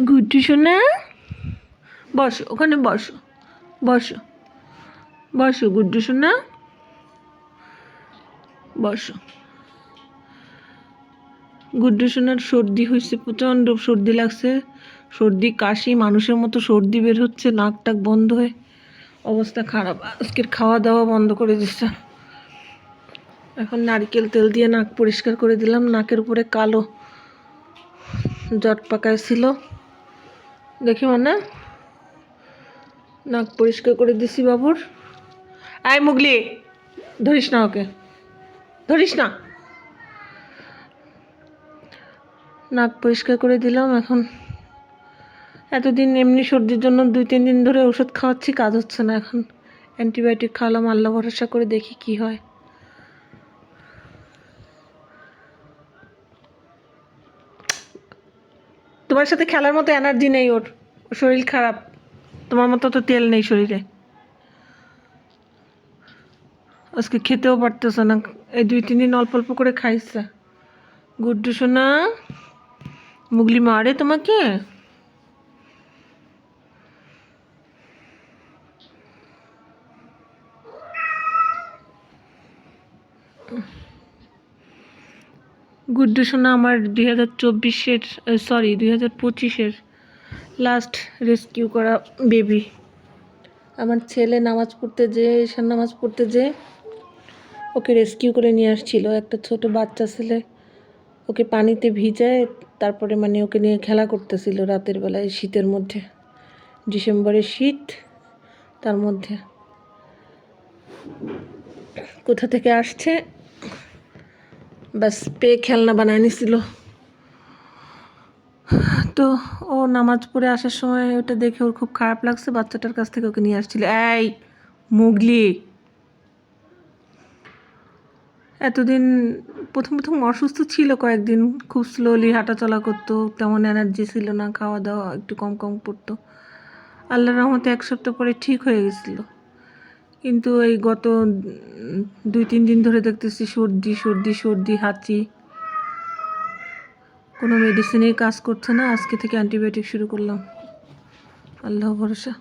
গুড্ডু সোনা, বসো ওখানে, বসো বসো বসো গুড্ডু সোনা, বসো। গুড্ডু সোনার সর্দি হয়েছে, প্রচণ্ড সর্দি লাগছে, সর্দি কাশি, মানুষের মতো সর্দি বের হচ্ছে, নাক টাক বন্ধ হয়ে অবস্থা খারাপ। আজকের খাওয়া দাওয়া বন্ধ করে দিচ্ছে। এখন নারকেল তেল দিয়ে নাক পরিষ্কার করে দিলাম, নাকের উপরে কালো জট পাকাইছিল দেখি মানে, নাক পরিষ্কার করে দিছি বাবুর। আয় মুগলি, ধরিস না ওকে, ধরিস না। নাক পরিষ্কার করে দিলাম। এখন এতদিন এমনি সর্দির জন্য 2-3 দিন ধরে ওষুধ খাওয়াচ্ছি, কাজ হচ্ছে না। এখন অ্যান্টিবায়োটিক খাওয়ালাম, আল্লাহ ভরসা করে দেখি কি হয়। তোমার সাথে খেলার মতো এনার্জি নেই ওর, শরীর খারাপ, তোমার মতো তো তেল নেই শরীরে। আজকে খেতেও পারতেছে না, এই 2-3 দিন অল্প অল্প করে খাইছে। গুড্ডু সোনা, মুগলি মারে তোমাকে? গুড্ডু সোনা আমার 2025-এর লাস্ট রেস্কিউ করা বেবি। আমার ছেলে নামাজ পড়তে যেয়ে, ঈশান নামাজ পড়তে যেয়ে ওকে রেস্কিউ করে নিয়ে আসছিল। একটা ছোট বাচ্চা ছেলে ওকে পানিতে ভিজায়, তারপরে মানে ওকে নিয়ে খেলা করতেছিল রাতের বেলায়, শীতের মধ্যে, ডিসেম্বরের শীত, তার মধ্যে কোথা থেকে আসছে ব্যাস পেয়ে খেলনা বানায় নিছিল। তো ও নামাজ পড়ে আসার সময় ওটা দেখে ওর খুব খারাপ লাগছে, বাচ্চাটার কাছ থেকে ওকে নিয়ে আসছিল। এই মুগলি, এতদিন প্রথম প্রথম অসুস্থ ছিল, কয়েকদিন খুব স্লোলি হাঁটাচলা করতো, তেমন এনার্জি ছিল না, খাওয়া দাওয়া একটু কম কম করতো। আল্লাহর রহমতে 1 সপ্তাহ পরে ঠিক হয়ে গেছিল। কিন্তু এই গত 2-3 দিন ধরে দেখতেছি সর্দি সর্দি সর্দি, হাঁচি, কোনো মেডিসিনেই কাজ করছে না। আজকে থেকে অ্যান্টিবায়োটিক শুরু করলাম, আল্লাহ ভরসা।